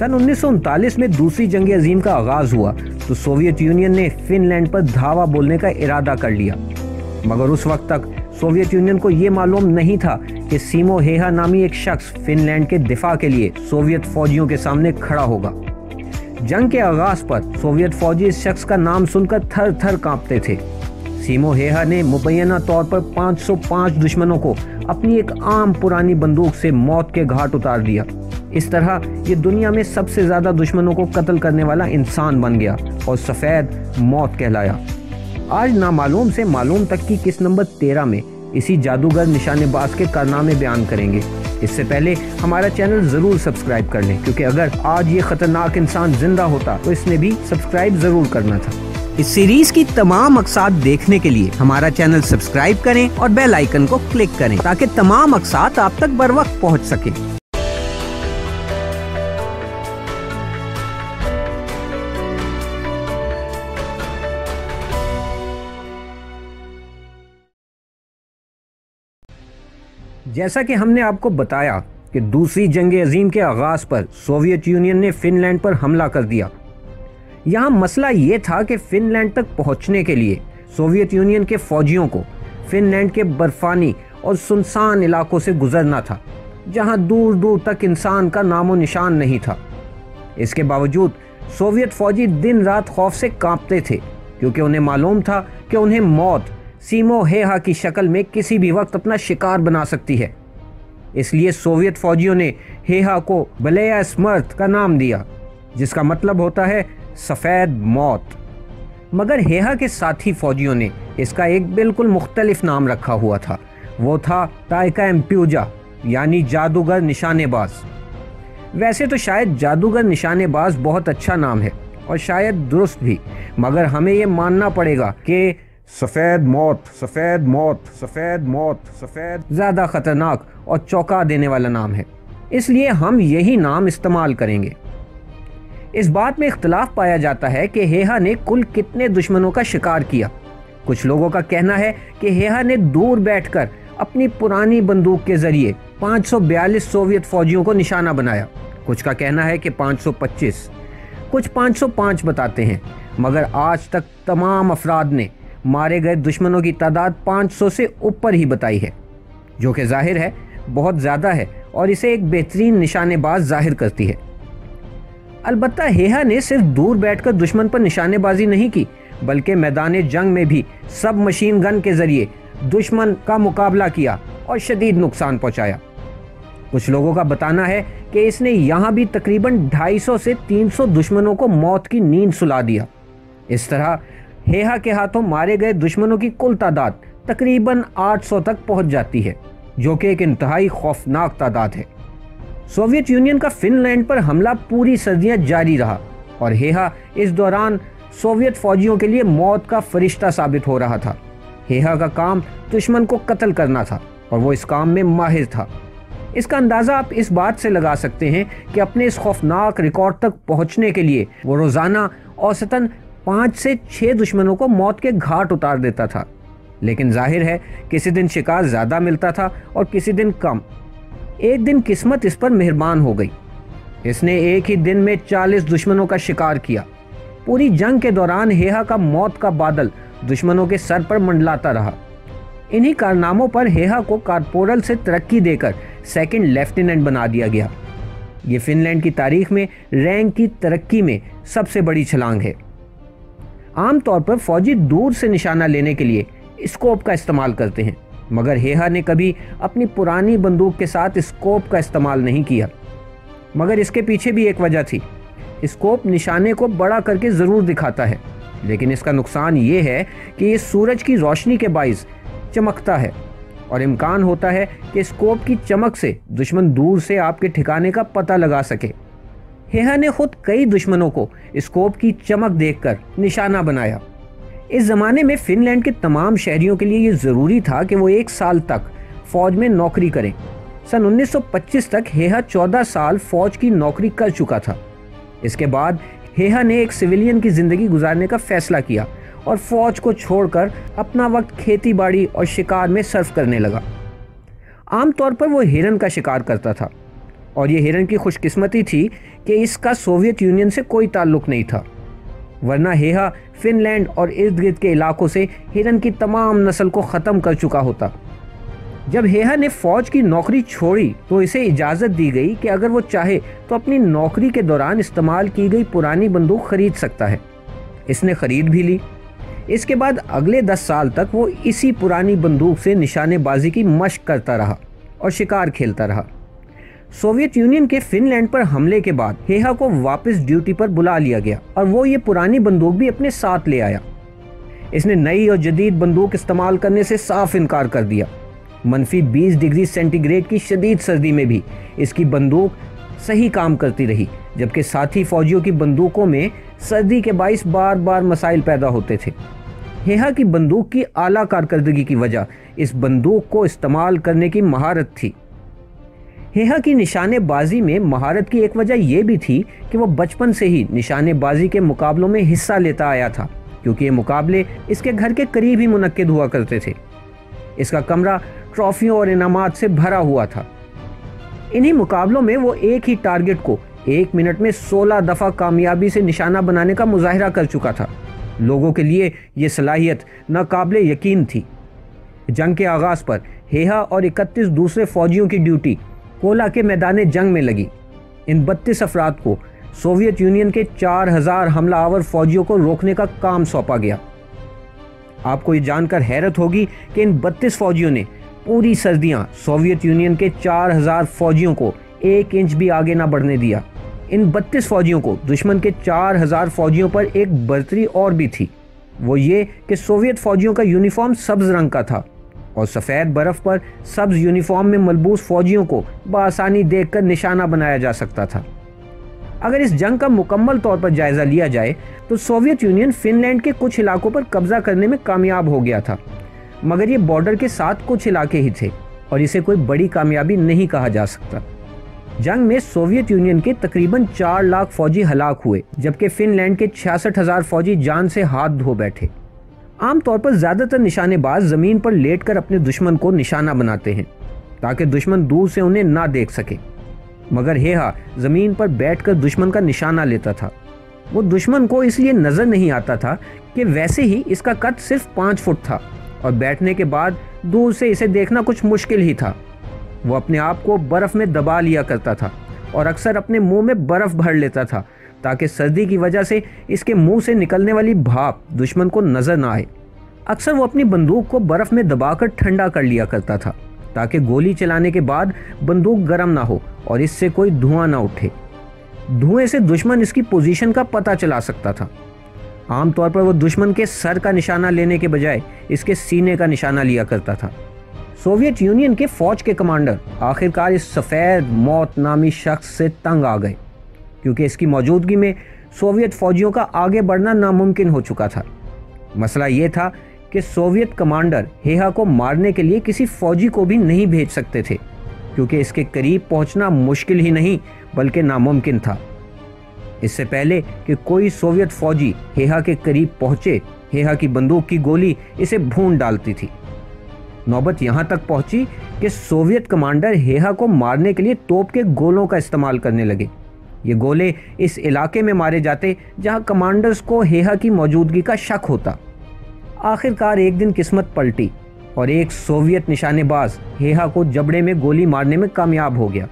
सन 1939 में दूसरी जंग अजीम का आगाज हुआ तो सोवियत यूनियन ने फिनलैंड पर धावा बोलने का इरादा कर लिया, मगर उस वक्त तक सोवियत यूनियन को ये मालूम नहीं था कि सीमो हेहा नामी एक शख्स फिनलैंड के दिफा के लिए सोवियत फौजियों के सामने खड़ा होगा। जंग के आगाज पर सोवियत फौजी इस शख्स का नाम सुनकर थर थर कांपते थे। सीमो हेहा ने मुबैना तौर पर 505 दुश्मनों को अपनी एक आम पुरानी बंदूक से मौत के घाट उतार दिया। इस तरह ये दुनिया में सबसे ज्यादा दुश्मनों को कत्ल करने वाला इंसान बन गया और सफेद मौत कहलाया। आज नामालूम से मालूम तक की किस नंबर 13 में इसी जादूगर निशानेबाज के कारनामे बयान करेंगे। इससे पहले हमारा चैनल जरूर सब्सक्राइब कर लें, क्योंकि अगर आज ये खतरनाक इंसान जिंदा होता तो इसने भी सब्सक्राइब जरूर करना था। इस सीरीज की तमाम मकसाद देखने के लिए हमारा चैनल सब्सक्राइब करें और बेल आइकन को क्लिक करें ताकि तमाम मकसाद आप तक बर वक्त पहुँच सके। जैसा कि हमने आपको बताया कि दूसरी जंग अजीम के आगाज पर सोवियत यूनियन ने फिनलैंड पर हमला कर दिया। यहाँ मसला ये था कि फिनलैंड तक पहुँचने के लिए सोवियत यूनियन के फौजियों को फिनलैंड के बर्फानी और सुनसान इलाकों से गुजरना था, जहाँ दूर दूर तक इंसान का नामो निशान नहीं था। इसके बावजूद सोवियत फौजी दिन रात खौफ से कांपते थे, क्योंकि उन्हें मालूम था कि उन्हें मौत सीमो हेहा की शक्ल में किसी भी वक्त अपना शिकार बना सकती है। इसलिए सोवियत फौजियों ने हेहा को बलेया स्मर्त का नाम दिया, जिसका मतलब होता है सफ़ेद मौत। मगर हेहा के साथी फौजियों ने इसका एक बिल्कुल मुख्तलिफ नाम रखा हुआ था। वो था ताइका एम्प्यूजा, यानी जादूगर निशानेबाज। वैसे तो शायद जादूगर निशानेबाज बहुत अच्छा नाम है और शायद दुरुस्त भी, मगर हमें ये मानना पड़ेगा कि सफ़ेद मौत, सफ़ेद मौत, सफ़ेद मौत, सफ़ेद ज़्यादा ख़तरनाक और चौंका देने वाला नाम है, इसलिए हम यही नाम इस्तेमाल करेंगे। इस बात में इख्तलाफ पाया जाता है कि हेहा ने कुल कितने दुश्मनों का शिकार किया। कुछ लोगों का कहना है कि हेहा ने दूर बैठकर अपनी पुरानी बंदूक के जरिए 542 सोवियत फौजियों को निशाना बनाया। कुछ का कहना है कि 525, कुछ 505 बताते हैं, मगर आज तक तमाम अफराद ने मारे गए दुश्मनों की तादाद 500 से ऊपर ही बताई है, जो कि जाहिर है बहुत ज़्यादा है और इसे एक बेहतरीन निशानेबाज जाहिर करती है। अलबत्ता हेहा ने सिर्फ दूर बैठकर दुश्मन पर निशानेबाजी नहीं की, बल्कि मैदान जंग में भी सब मशीन गन के जरिए दुश्मन का मुकाबला किया और शदीद नुकसान पहुंचाया। कुछ लोगों का बताना है कि इसने यहाँ भी तकरीबन 250 से 300 दुश्मनों को मौत की नींद सुला दिया। इस तरह हेहा के हाथों मारे गए दुश्मनों की कुल तादाद तकरीबन 800 तक पहुंच जाती है, जो कि एक इंतहाई खौफनाक तादाद है। सोवियत यूनियन का फिनलैंड पर हमला पूरी सर्दियां जारी रहा और हेहा इस दौरान सोवियत फौजियों के लिए मौत का फरिश्ता साबित हो रहा था। हेहा का काम दुश्मन को कत्ल करना था और वो इस काम में माहिर था। इसका अंदाज़ा आप इस बात से लगा सकते हैं कि अपने इस खौफनाक रिकॉर्ड तक पहुंचने के लिए वो रोज़ाना औसतन 5 से 6 दुश्मनों को मौत के घाट उतार देता था। लेकिन जाहिर है किसी दिन शिकार ज़्यादा मिलता था और किसी दिन कम। एक दिन किस्मत इस पर मेहरबान हो गई। इसने एक ही दिन में 40 दुश्मनों का शिकार किया। पूरी जंग के दौरान हेहा का मौत का बादल दुश्मनों के सर पर मंडलाता रहा। इन्हीं कारनामों पर हेहा को कारपोरल से तरक्की देकर सेकंड लेफ्टिनेंट बना दिया गया। ये फिनलैंड की तारीख में रैंक की तरक्की में सबसे बड़ी छलांग है। आमतौर पर फौजी दूर से निशाना लेने के लिए स्कोप का इस्तेमाल करते हैं, मगर हेहा ने कभी अपनी पुरानी बंदूक के साथ स्कोप का इस्तेमाल नहीं किया। मगर इसके पीछे भी एक वजह थी। स्कोप निशाने को बड़ा करके ज़रूर दिखाता है, लेकिन इसका नुकसान ये है कि ये सूरज की रोशनी के बाइस चमकता है और इम्कान होता है कि स्कोप की चमक से दुश्मन दूर से आपके ठिकाने का पता लगा सके। हेहा ने खुद कई दुश्मनों को स्कोप की चमक देखकर निशाना बनाया। इस ज़माने में फिनलैंड के तमाम शहरियों के लिए ये ज़रूरी था कि वो 1 साल तक फ़ौज में नौकरी करें। सन 1925 तक हेहा 14 साल फ़ौज की नौकरी कर चुका था। इसके बाद हेहा ने एक सिविलियन की ज़िंदगी गुजारने का फ़ैसला किया और फ़ौज को छोड़कर अपना वक्त खेती बाड़ी और शिकार में सर्फ करने लगा। आमतौर पर वो हिरन का शिकार करता था। और ये हिरन की खुशकिस्मती थी कि इसका सोवियत यूनियन से कोई ताल्लुक नहीं था, वरना हेहा फिनलैंड और इर्द गिर्द के इलाकों से हिरन की तमाम नस्ल को ख़त्म कर चुका होता। जब हेहा ने फ़ौज की नौकरी छोड़ी तो इसे इजाज़त दी गई कि अगर वो चाहे तो अपनी नौकरी के दौरान इस्तेमाल की गई पुरानी बंदूक खरीद सकता है। इसने खरीद भी ली। इसके बाद अगले 10 साल तक वो इसी पुरानी बंदूक से निशानेबाजी की मशक करता रहा और शिकार खेलता रहा। सोवियत यूनियन के फिनलैंड पर हमले के बाद हेहा को वापस ड्यूटी पर बुला लिया गया और वो ये पुरानी बंदूक भी अपने साथ ले आया। इसने नई और जदीद बंदूक इस्तेमाल करने से साफ इनकार कर दिया। -20 डिग्री सेंटीग्रेड की शदीद सर्दी में भी इसकी बंदूक सही काम करती रही, जबकि साथी फौजियों की बंदूकों में सर्दी के बाइस बार बार मसाइल पैदा होते थे। हेहा की बंदूक की आला कारकर्दगी की वजह इस बंदूक को इस्तेमाल करने की महारत थी। हेहा की निशानेबाजी में महारत की एक वजह यह भी थी कि वह बचपन से ही निशानेबाजी के मुकाबलों में हिस्सा लेता आया था, क्योंकि ये मुकाबले इसके घर के करीब ही मुनक्किद हुआ करते थे। इसका कमरा ट्रॉफियों और इनामात से भरा हुआ था। इन्हीं मुकाबलों में वो एक ही टारगेट को 1 मिनट में 16 दफ़ा कामयाबी से निशाना बनाने का मुजाहिरा कर चुका था। लोगों के लिए ये सलाहियत नाकाबिले यकीन थी। जंग के आगाज़ पर हेहा और 31 दूसरे फौजियों की ड्यूटी कोला के मैदान जंग में लगी। इन 32 अफराद को सोवियत यूनियन के 4000 हमलावर फौजियों को रोकने का काम सौंपा गया। आपको ये जानकर हैरत होगी कि इन 32 फौजियों ने पूरी सर्दियां सोवियत यूनियन के 4000 फौजियों को 1 इंच भी आगे ना बढ़ने दिया। इन 32 फौजियों को दुश्मन के 4000 फौजियों पर एक बर्तरी और भी थी, वो ये कि सोवियत फौजियों का यूनिफॉर्म सब्ज रंग का था और सफ़ेद बर्फ़ पर सब्ज यूनिफॉर्म में मलबूस फौजियों को बआसानी देखकर निशाना बनाया जा सकता था। अगर इस जंग का मुकम्मल तौर पर जायज़ा लिया जाए तो सोवियत यूनियन फिनलैंड के कुछ इलाकों पर कब्जा करने में कामयाब हो गया था, मगर ये बॉर्डर के साथ कुछ इलाके ही थे और इसे कोई बड़ी कामयाबी नहीं कहा जा सकता। जंग में सोवियत यूनियन के तकरीबन 4 लाख फौजी हलाक हुए, जबकि फिनलैंड के 66,000 फौजी जान से हाथ धो बैठे। आमतौर पर ज़्यादातर निशानेबाज ज़मीन पर लेटकर अपने दुश्मन को निशाना बनाते हैं ताकि दुश्मन दूर से उन्हें ना देख सके, मगर हेहा ज़मीन पर बैठकर दुश्मन का निशाना लेता था। वो दुश्मन को इसलिए नज़र नहीं आता था कि वैसे ही इसका कद सिर्फ 5 फुट था और बैठने के बाद दूर से इसे देखना कुछ मुश्किल ही था। वो अपने आप को बर्फ़ में दबा लिया करता था और अक्सर अपने मुंह में बर्फ़ भर लेता था ताकि सर्दी की वजह से इसके मुंह से निकलने वाली भाप दुश्मन को नज़र ना आए। अक्सर वो अपनी बंदूक को बर्फ़ में दबाकर ठंडा कर लिया करता था ताकि गोली चलाने के बाद बंदूक गर्म ना हो और इससे कोई धुआं ना उठे। धुएं से दुश्मन इसकी पोजीशन का पता चला सकता था। आमतौर पर वो दुश्मन के सर का निशाना लेने के बजाय इसके सीने का निशाना लिया करता था। सोवियत यूनियन के फौज के कमांडर आखिरकार इस सफ़ेद मौत नामी शख्स से तंग आ गए, क्योंकि इसकी मौजूदगी में सोवियत फौजियों का आगे बढ़ना नामुमकिन हो चुका था। मसला ये था कि सोवियत कमांडर हेहा को मारने के लिए किसी फौजी को भी नहीं भेज सकते थे, क्योंकि इसके करीब पहुंचना मुश्किल ही नहीं बल्कि नामुमकिन था। इससे पहले कि कोई सोवियत फौजी हेहा के करीब पहुंचे, हेहा की बंदूक की गोली इसे भून डालती थी। नौबत यहां तक पहुंची कि सोवियत कमांडर हेहा को मारने के लिए तोप के गोलों का इस्तेमाल करने लगे। ये गोले इस इलाके में मारे जाते जहां कमांडर्स को हेहा की मौजूदगी का शक होता। आखिरकार एक दिन किस्मत पलटी और एक सोवियत निशानेबाज हेहा को जबड़े में गोली मारने में कामयाब हो गया।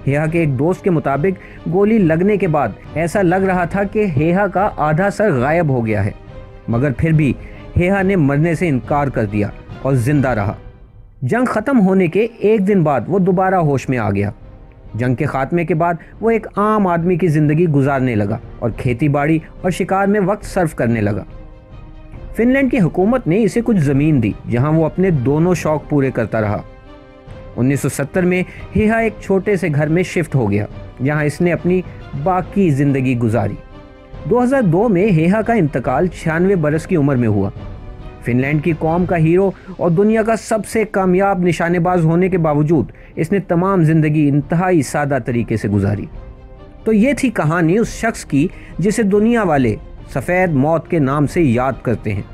हेहा के एक दोस्त के मुताबिक गोली लगने के बाद ऐसा लग रहा था कि हेहा का आधा सर गायब हो गया है, मगर फिर भी हेहा ने मरने से इनकार कर दिया और जिंदा रहा। जंग ख़त्म होने के एक दिन बाद वो दोबारा होश में आ गया। जंग के खात्मे के बाद वो एक आम आदमी की ज़िंदगी गुजारने लगा और खेती बाड़ी और शिकार में वक्त सर्फ करने लगा। फिनलैंड की हुकूमत ने इसे कुछ ज़मीन दी जहां वो अपने दोनों शौक़ पूरे करता रहा। 1970 में हेहा एक छोटे से घर में शिफ्ट हो गया जहां इसने अपनी बाकी ज़िंदगी गुजारी। 2002 में हेहा का इंतकाल 96 बरस की उम्र में हुआ। फिनलैंड की कौम का हीरो और दुनिया का सबसे कामयाब निशानेबाज होने के बावजूद इसने तमाम ज़िंदगी इंतहाई सादा तरीके से गुजारी। तो ये थी कहानी उस शख्स की जिसे दुनिया वाले सफ़ेद मौत के नाम से याद करते हैं।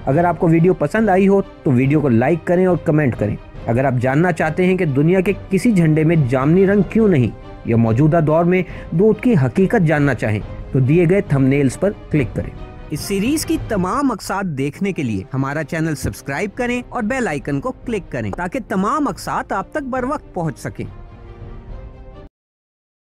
अगर आपको वीडियो पसंद आई हो तो वीडियो को लाइक करें और कमेंट करें। अगर आप जानना चाहते हैं कि दुनिया के किसी झंडे में जामनी रंग क्यों नहीं, या मौजूदा दौर में दूध की हकीकत जानना चाहें, तो दिए गए थंबनेल्स पर क्लिक करें। इस सीरीज की तमाम मकसाद देखने के लिए हमारा चैनल सब्सक्राइब करें और बेल आइकन को क्लिक करें ताकि तमाम मकसाद आप तक बर वक्त पहुंच सकें।